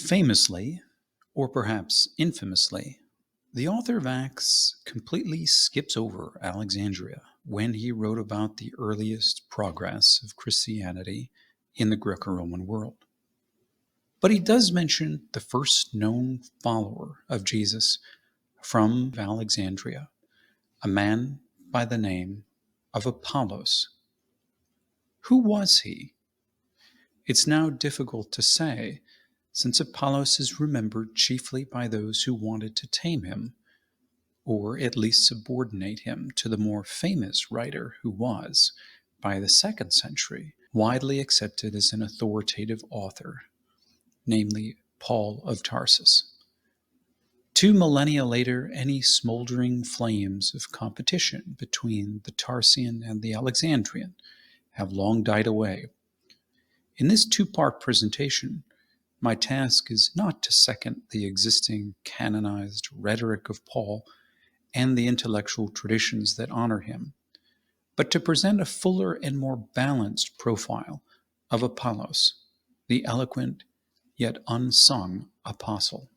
Famously, or perhaps infamously, the author of Acts completely skips over Alexandria when he wrote about the earliest progress of Christianity in the Greco-Roman world. But he does mention the first known follower of Jesus from Alexandria, a man by the name of Apollos. Who was he? It's now difficult to say, since Apollos is remembered chiefly by those who wanted to tame him, or at least subordinate him to the more famous writer who was, by the 2nd century, widely accepted as an authoritative author, namely Paul of Tarsus. 2 millennia later, any smoldering flames of competition between the Tarsian and the Alexandrian have long died away. In this 2-part presentation, my task is not to second the existing canonized rhetoric of Paul and the intellectual traditions that honor him, but to present a fuller and more balanced profile of Apollos, the eloquent yet unsung apostle.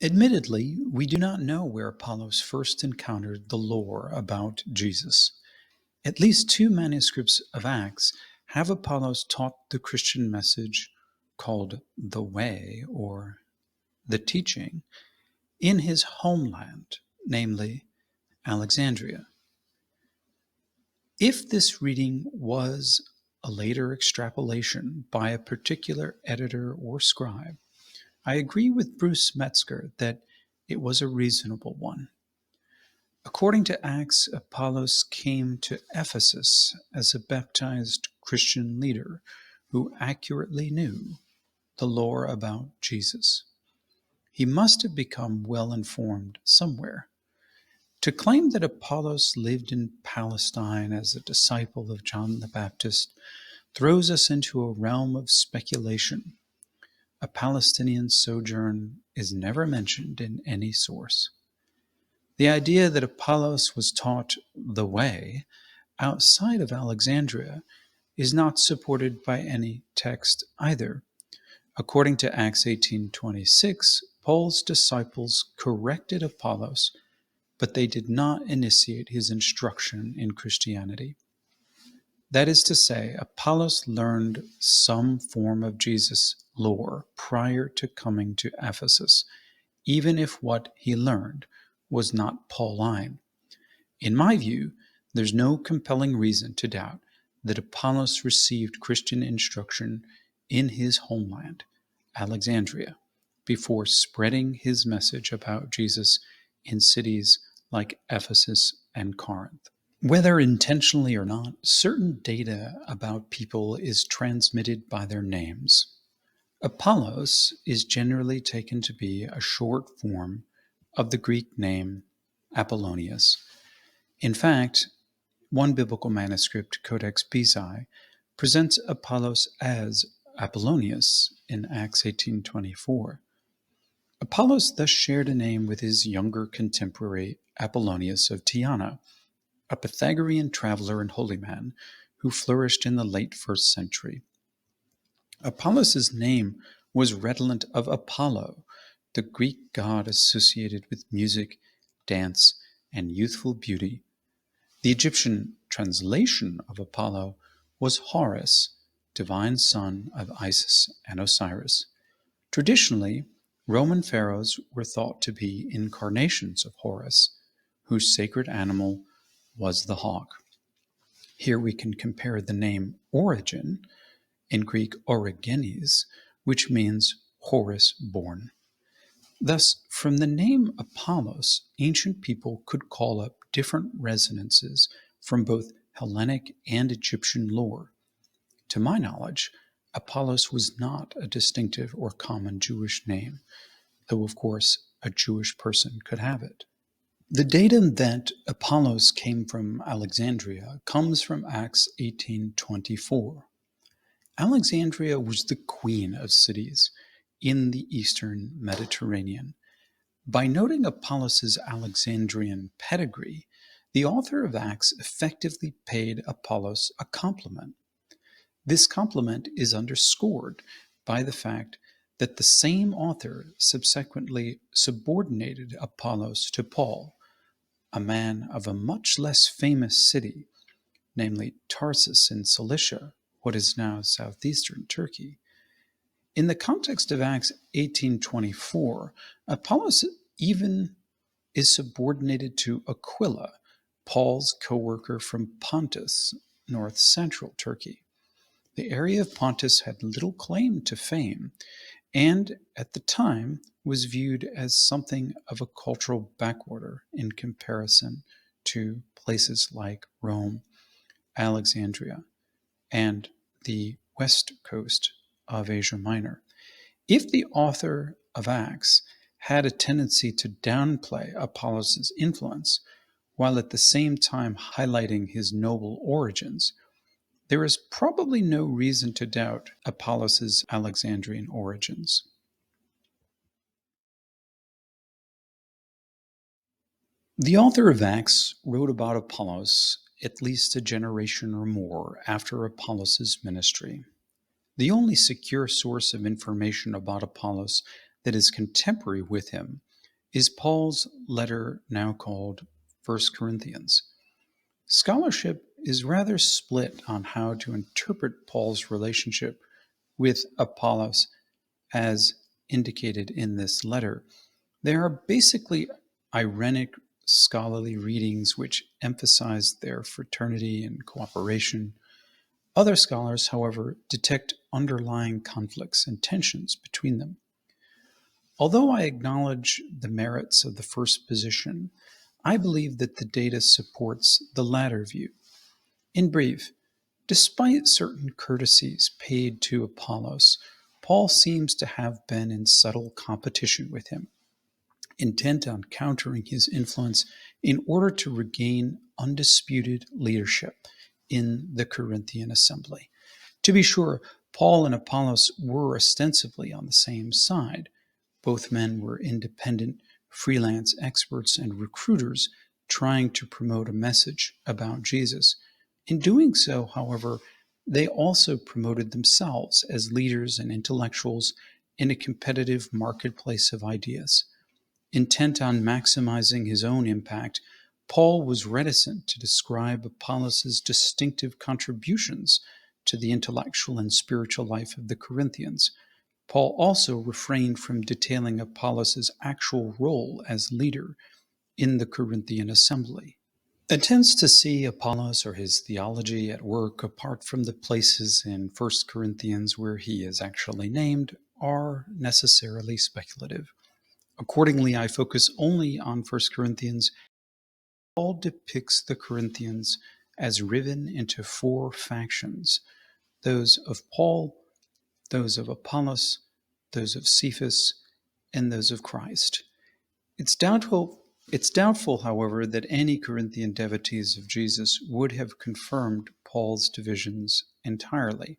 Admittedly, we do not know where Apollos first encountered the lore about Jesus. At least 2 manuscripts of Acts have Apollos taught the Christian message called the Way or the Teaching in his homeland, namely Alexandria. If this reading was a later extrapolation by a particular editor or scribe, I agree with Bruce Metzger that it was a reasonable one. According to Acts, Apollos came to Ephesus as a baptized Christian leader who accurately knew the lore about Jesus. He must have become well informed somewhere. To claim that Apollos lived in Palestine as a disciple of John the Baptist throws us into a realm of speculation. A Palestinian sojourn is never mentioned in any source. The idea that Apollos was taught the way outside of Alexandria is not supported by any text either. According to Acts 18:26, Paul's disciples corrected Apollos, but they did not initiate his instruction in Christianity. That is to say, Apollos learned some form of Jesus' lore prior to coming to Ephesus, even if what he learned was not Pauline. In my view, there's no compelling reason to doubt that Apollos received Christian instruction in his homeland, Alexandria, before spreading his message about Jesus in cities like Ephesus and Corinth. Whether intentionally or not, certain data about people is transmitted by their names. Apollos is generally taken to be a short form of the Greek name Apollonius. In fact, one biblical manuscript, Codex Bezae, presents Apollos as Apollonius in Acts 18:24. Apollos thus shared a name with his younger contemporary Apollonius of Tyana, a Pythagorean traveler and holy man who flourished in the late 1st century. Apollos' name was redolent of Apollo, the Greek god associated with music, dance, and youthful beauty. The Egyptian translation of Apollo was Horus, divine son of Isis and Osiris. Traditionally, Roman pharaohs were thought to be incarnations of Horus, whose sacred animal was the hawk. Here we can compare the name Origen, in Greek Origenes, which means Horus born. Thus, from the name Apollos, ancient people could call up different resonances from both Hellenic and Egyptian lore. To my knowledge, Apollos was not a distinctive or common Jewish name, though of course a Jewish person could have it. The datum that Apollos came from Alexandria comes from Acts 18:24. Alexandria was the queen of cities in the eastern Mediterranean. By noting Apollos' Alexandrian pedigree, the author of Acts effectively paid Apollos a compliment. This compliment is underscored by the fact that the same author subsequently subordinated Apollos to Paul, a man of a much less famous city, namely Tarsus in Cilicia, what is now southeastern Turkey. In the context of Acts 18:24, Apollos even is subordinated to Aquila, Paul's co-worker from Pontus, north-central Turkey. The area of Pontus had little claim to fame, and at the time was viewed as something of a cultural backwater in comparison to places like Rome, Alexandria, and the west coast of Asia Minor. If the author of Acts had a tendency to downplay Apollos' influence, while at the same time highlighting his noble origins, there is probably no reason to doubt Apollos' Alexandrian origins. The author of Acts wrote about Apollos at least a generation or more after Apollos' ministry. The only secure source of information about Apollos that is contemporary with him is Paul's letter now called 1 Corinthians. Scholarship is rather split on how to interpret Paul's relationship with Apollos as indicated in this letter. There are basically ironic scholarly readings which emphasize their fraternity and cooperation. Other scholars, however, detect underlying conflicts and tensions between them. Although I acknowledge the merits of the first position, I believe that the data supports the latter view. In brief, despite certain courtesies paid to Apollos, Paul seems to have been in subtle competition with him, intent on countering his influence in order to regain undisputed leadership in the Corinthian assembly. To be sure, Paul and Apollos were ostensibly on the same side. Both men were independent, freelance experts and recruiters trying to promote a message about Jesus. In doing so, however, they also promoted themselves as leaders and intellectuals in a competitive marketplace of ideas. Intent on maximizing his own impact, Paul was reticent to describe Apollos' distinctive contributions to the intellectual and spiritual life of the Corinthians. Paul also refrained from detailing Apollos' actual role as leader in the Corinthian assembly. Attempts to see Apollos or his theology at work apart from the places in 1 Corinthians where he is actually named are necessarily speculative. Accordingly, I focus only on 1 Corinthians. Paul depicts the Corinthians as riven into four factions: those of Paul, those of Apollos, those of Cephas, and those of Christ. It's doubtful, however, that any Corinthian devotees of Jesus would have confirmed Paul's divisions entirely.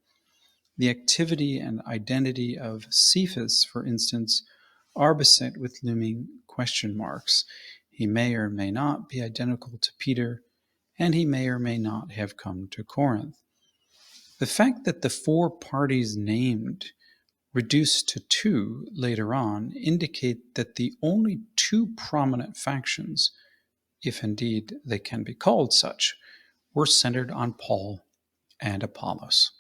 The activity and identity of Cephas, for instance, are beset with looming question marks. He may or may not be identical to Peter, and he may or may not have come to Corinth. The fact that the four parties named, reduced to two later on, indicate that the only two prominent factions, if indeed they can be called such, were centered on Paul and Apollos.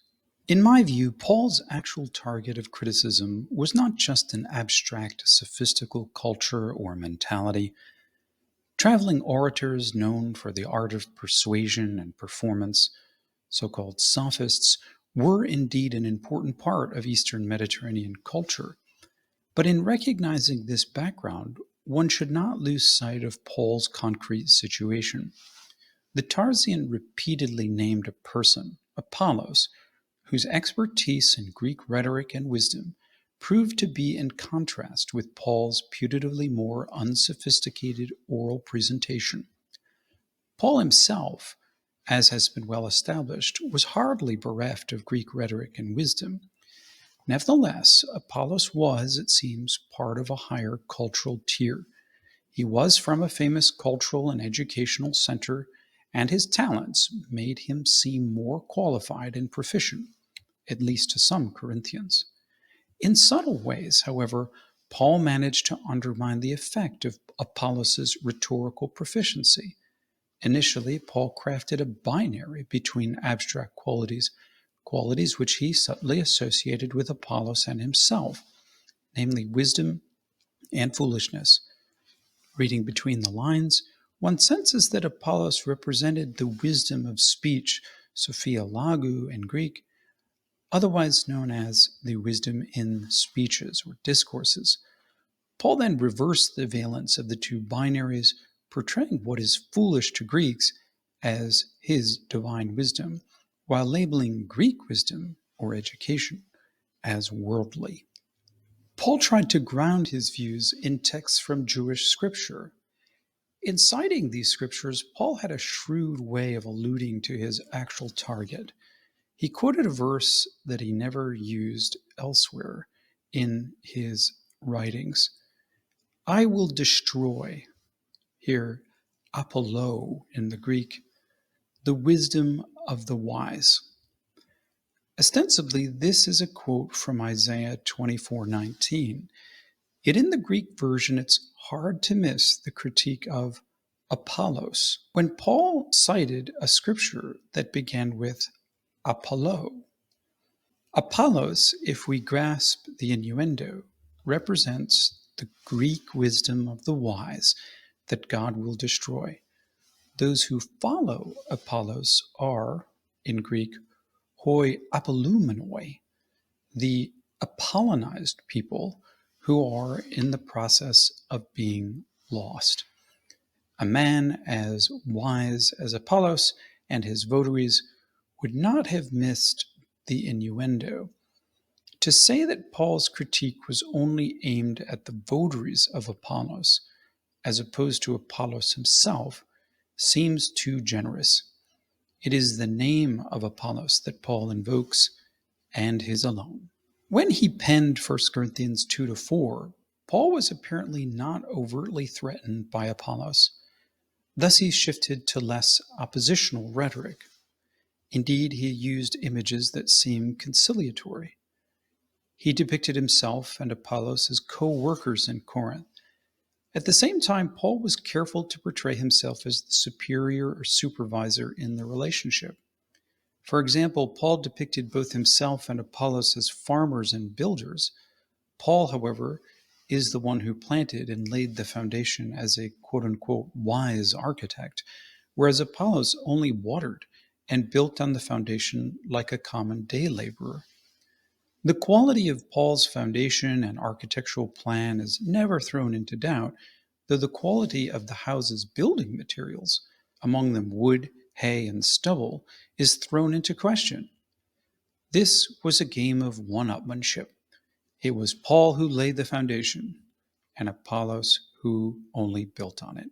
In my view, Paul's actual target of criticism was not just an abstract sophistical culture or mentality. Traveling orators known for the art of persuasion and performance, so-called sophists, were indeed an important part of Eastern Mediterranean culture. But in recognizing this background, one should not lose sight of Paul's concrete situation. The Tarsian repeatedly named a person, Apollos, whose expertise in Greek rhetoric and wisdom proved to be in contrast with Paul's putatively more unsophisticated oral presentation. Paul himself, as has been well established, was hardly bereft of Greek rhetoric and wisdom. Nevertheless, Apollos was, it seems, part of a higher cultural tier. He was from a famous cultural and educational center, and his talents made him seem more qualified and proficient, at least to some Corinthians. In subtle ways, however, Paul managed to undermine the effect of Apollos' rhetorical proficiency. Initially, Paul crafted a binary between abstract qualities which he subtly associated with Apollos and himself, namely wisdom and foolishness. Reading between the lines, one senses that Apollos represented the wisdom of speech, Sophia Lagu in Greek, otherwise known as the wisdom in speeches or discourses. Paul then reversed the valence of the two binaries, portraying what is foolish to Greeks as his divine wisdom, while labeling Greek wisdom or education as worldly. Paul tried to ground his views in texts from Jewish scripture. In citing these scriptures, Paul had a shrewd way of alluding to his actual target. He quoted a verse that he never used elsewhere in his writings. I will destroy, here apollo in the Greek, the wisdom of the wise. Ostensibly, this is a quote from Isaiah 24:19. Yet in the Greek version, it's hard to miss the critique of Apollos when Paul cited a scripture that began with Apollo. Apollos, if we grasp the innuendo, represents the Greek wisdom of the wise that God will destroy. Those who follow Apollos are, in Greek, hoi apollumenoi, the Apollonized people who are in the process of being lost. A man as wise as Apollos and his votaries would not have missed the innuendo. To say that Paul's critique was only aimed at the votaries of Apollos, as opposed to Apollos himself, seems too generous. It is the name of Apollos that Paul invokes, and his alone. When he penned 1 Corinthians 2-4, Paul was apparently not overtly threatened by Apollos. Thus he shifted to less oppositional rhetoric. Indeed, he used images that seem conciliatory. He depicted himself and Apollos as co-workers in Corinth. At the same time, Paul was careful to portray himself as the superior or supervisor in the relationship. For example, Paul depicted both himself and Apollos as farmers and builders. Paul, however, is the one who planted and laid the foundation as a quote-unquote wise architect, whereas Apollos only watered and built on the foundation like a common day laborer. The quality of Paul's foundation and architectural plan is never thrown into doubt, though the quality of the house's building materials, among them wood, hay, and stubble, is thrown into question. This was a game of one-upmanship. It was Paul who laid the foundation, and Apollos who only built on it.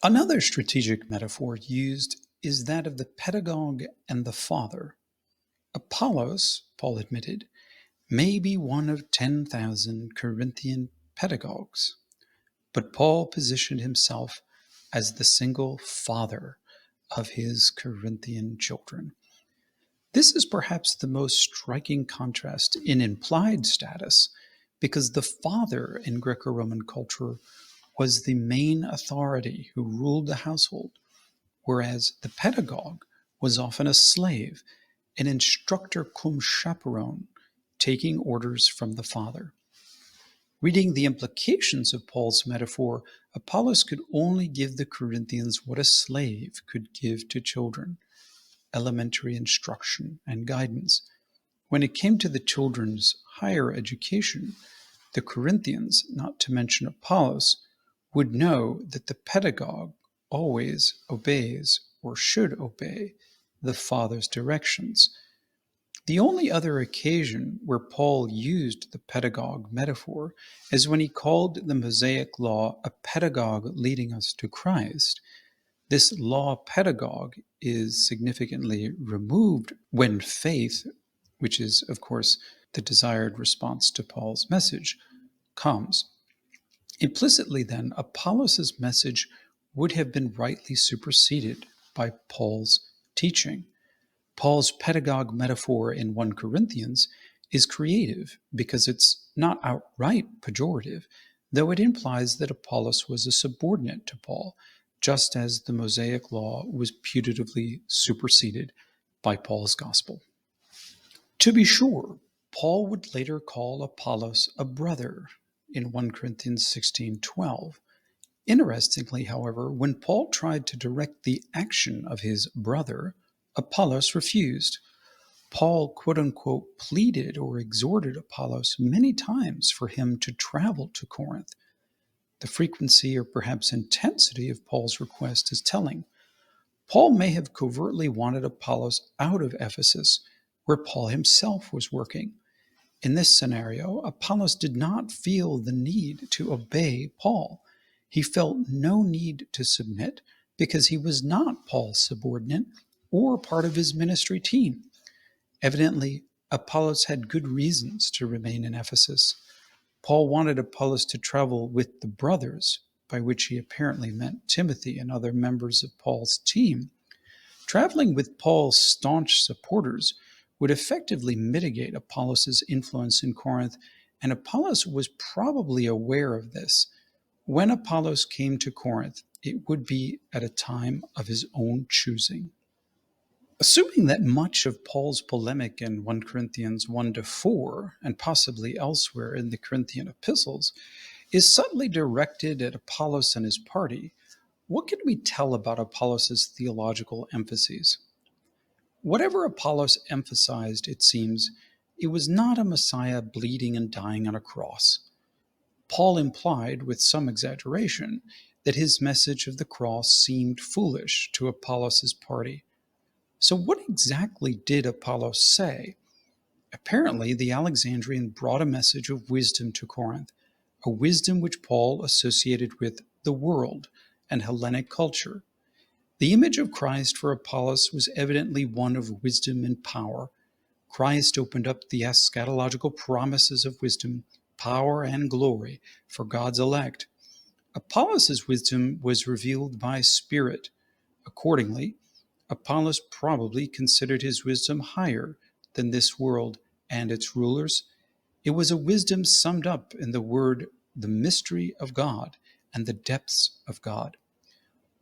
Another strategic metaphor used is that of the pedagogue and the father. Apollos, Paul admitted, may be one of 10,000 Corinthian pedagogues, but Paul positioned himself as the single father of his Corinthian children. This is perhaps the most striking contrast in implied status, because the father in Greco-Roman culture was the main authority who ruled the household, whereas the pedagogue was often a slave, an instructor cum chaperone, taking orders from the father. Reading the implications of Paul's metaphor, Apollos could only give the Corinthians what a slave could give to children: elementary instruction and guidance. When it came to the children's higher education, the Corinthians, not to mention Apollos, would know that the pedagogue always obeys, or should obey, the father's directions. The only other occasion where Paul used the pedagogue metaphor is when he called the Mosaic law a pedagogue leading us to Christ. This law pedagogue is significantly removed when faith, which is, of course, the desired response to Paul's message, comes. Implicitly, then, Apollos' message would have been rightly superseded by Paul's teaching. Paul's pedagogue metaphor in 1 Corinthians is creative because it's not outright pejorative, though it implies that Apollos was a subordinate to Paul, just as the Mosaic law was putatively superseded by Paul's gospel. To be sure, Paul would later call Apollos a brother in 1 Corinthians 16:12. Interestingly, however, when Paul tried to direct the action of his brother, Apollos refused. Paul, quote-unquote, pleaded or exhorted Apollos many times for him to travel to Corinth. The frequency or perhaps intensity of Paul's request is telling. Paul may have covertly wanted Apollos out of Ephesus, where Paul himself was working. In this scenario, Apollos did not feel the need to obey Paul. He felt no need to submit because he was not Paul's subordinate or part of his ministry team. Evidently, Apollos had good reasons to remain in Ephesus. Paul wanted Apollos to travel with the brothers, by which he apparently meant Timothy and other members of Paul's team. Traveling with Paul's staunch supporters would effectively mitigate Apollos' influence in Corinth, and Apollos was probably aware of this. When Apollos came to Corinth, it would be at a time of his own choosing. Assuming that much of Paul's polemic in 1 Corinthians 1-4, and possibly elsewhere in the Corinthian epistles, is subtly directed at Apollos and his party, what can we tell about Apollos' theological emphases? Whatever Apollos emphasized, it seems, it was not a Messiah bleeding and dying on a cross. Paul implied, with some exaggeration, that his message of the cross seemed foolish to Apollos' party. So what exactly did Apollos say? Apparently, the Alexandrian brought a message of wisdom to Corinth, a wisdom which Paul associated with the world and Hellenic culture. The image of Christ for Apollos was evidently one of wisdom and power. Christ opened up the eschatological promises of wisdom, power, and glory for God's elect. Apollos' wisdom was revealed by Spirit. Accordingly, Apollos probably considered his wisdom higher than this world and its rulers. It was a wisdom summed up in the word, the mystery of God and the depths of God.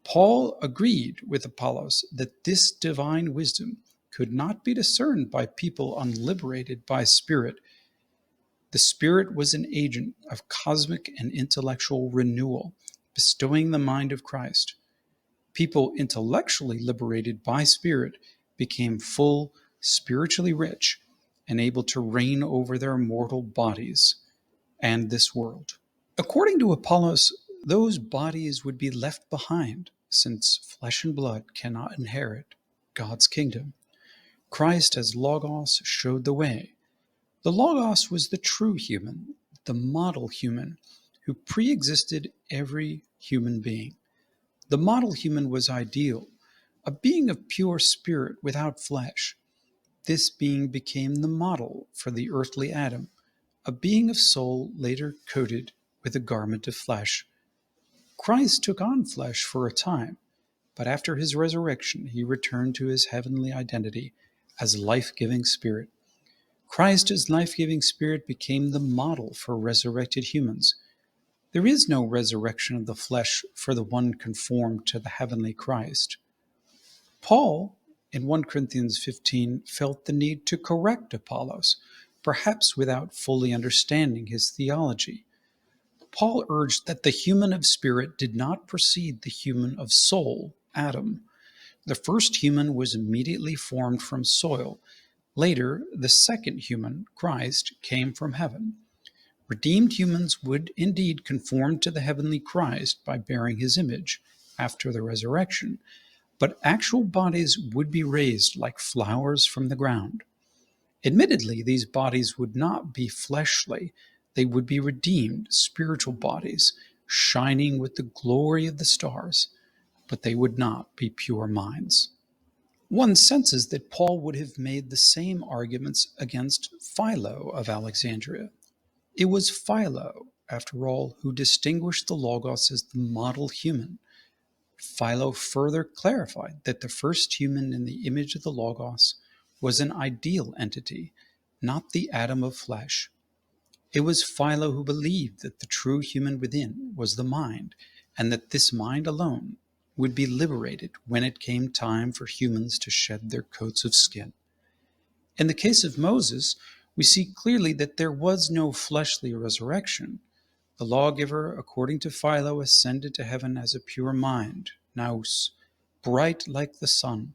Paul agreed with Apollos that this divine wisdom could not be discerned by people unliberated by Spirit. The Spirit was an agent of cosmic and intellectual renewal, bestowing the mind of Christ. People intellectually liberated by Spirit became full, spiritually rich, and able to reign over their mortal bodies and this world. According to Apollos, those bodies would be left behind, since flesh and blood cannot inherit God's kingdom. Christ as Logos showed the way. The Logos was the true human, the model human, who pre-existed every human being. The model human was ideal, a being of pure spirit without flesh. This being became the model for the earthly Adam, a being of soul later coated with a garment of flesh. Christ took on flesh for a time, but after his resurrection, he returned to his heavenly identity as life-giving spirit. Christ as life-giving spirit became the model for resurrected humans. There is no resurrection of the flesh for the one conformed to the heavenly Christ. Paul, in 1 Corinthians 15, felt the need to correct Apollos, perhaps without fully understanding his theology. Paul urged that the human of spirit did not precede the human of soul, Adam. The first human was immediately formed from soil. Later, the second human, Christ, came from heaven. Redeemed humans would indeed conform to the heavenly Christ by bearing his image after the resurrection, but actual bodies would be raised like flowers from the ground. Admittedly, these bodies would not be fleshly. They would be redeemed, spiritual bodies, shining with the glory of the stars, but they would not be pure minds. One senses that Paul would have made the same arguments against Philo of Alexandria. It was Philo, after all, who distinguished the Logos as the model human. Philo further clarified that the first human in the image of the Logos was an ideal entity, not the atom of flesh. It was Philo who believed that the true human within was the mind, and that this mind alone would be liberated when it came time for humans to shed their coats of skin. In the case of Moses, we see clearly that there was no fleshly resurrection. The lawgiver, according to Philo, ascended to heaven as a pure mind, nous, bright like the sun.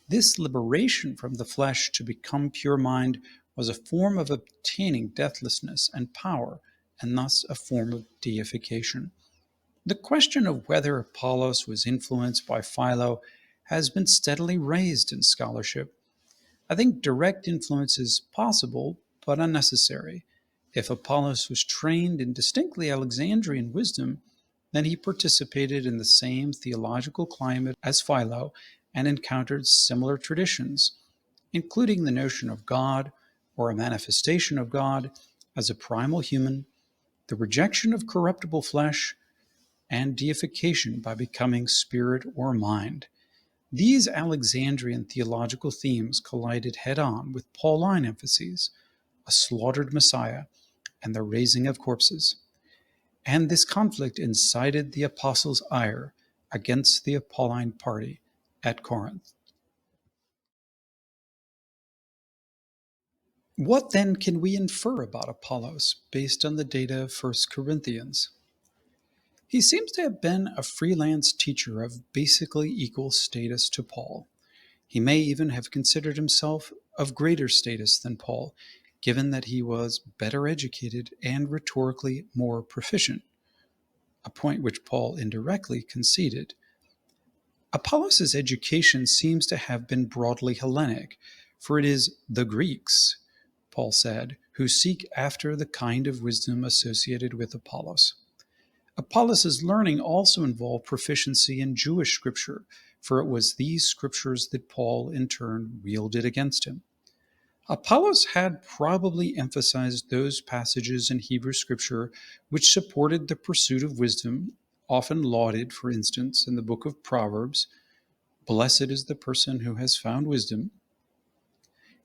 This liberation from the flesh to become pure mind was a form of obtaining deathlessness and power, and thus a form of deification. The question of whether Apollos was influenced by Philo has been steadily raised in scholarship. I think direct influence is possible, but unnecessary. If Apollos was trained in distinctly Alexandrian wisdom, then he participated in the same theological climate as Philo and encountered similar traditions, including the notion of God or a manifestation of God as a primal human, the rejection of corruptible flesh, and deification by becoming spirit or mind. These Alexandrian theological themes collided head-on with Pauline emphases, a slaughtered Messiah and the raising of corpses. And this conflict incited the apostles' ire against the Pauline party at Corinth. What then can we infer about Apollos based on the data of 1 Corinthians? He seems to have been a freelance teacher of basically equal status to Paul. He may even have considered himself of greater status than Paul, given that he was better educated and rhetorically more proficient, a point which Paul indirectly conceded. Apollos' education seems to have been broadly Hellenic, for it is the Greeks, Paul said, who seek after the kind of wisdom associated with Apollos. Apollos' learning also involved proficiency in Jewish scripture, for it was these scriptures that Paul in turn wielded against him. Apollos had probably emphasized those passages in Hebrew scripture which supported the pursuit of wisdom, often lauded, for instance, in the book of Proverbs, "Blessed is the person who has found wisdom."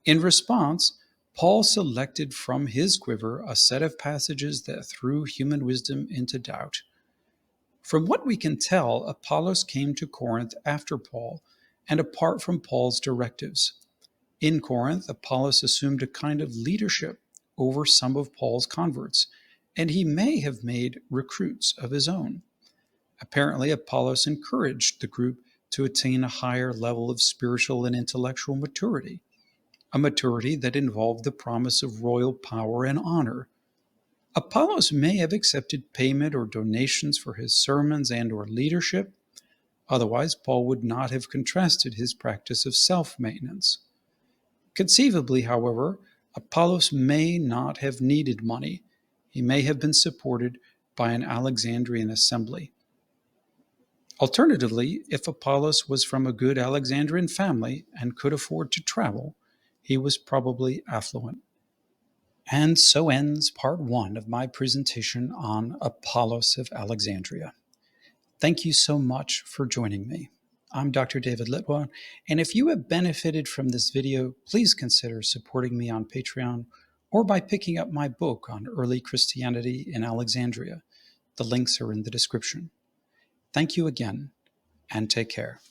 In response, Paul selected from his quiver a set of passages that threw human wisdom into doubt. From what we can tell, Apollos came to Corinth after Paul and apart from Paul's directives. In Corinth, Apollos assumed a kind of leadership over some of Paul's converts, and he may have made recruits of his own. Apparently, Apollos encouraged the group to attain a higher level of spiritual and intellectual maturity, a maturity that involved the promise of royal power and honor. Apollos may have accepted payment or donations for his sermons and or leadership. Otherwise, Paul would not have contrasted his practice of self-maintenance. Conceivably, however, Apollos may not have needed money. He may have been supported by an Alexandrian assembly. Alternatively, if Apollos was from a good Alexandrian family and could afford to travel, he was probably affluent. And so ends part 1 of my presentation on Apollos of Alexandria. Thank you so much for joining me. I'm Dr. David Litwa, and if you have benefited from this video, please consider supporting me on Patreon or by picking up my book on early Christianity in Alexandria. The links are in the description. Thank you again, and take care.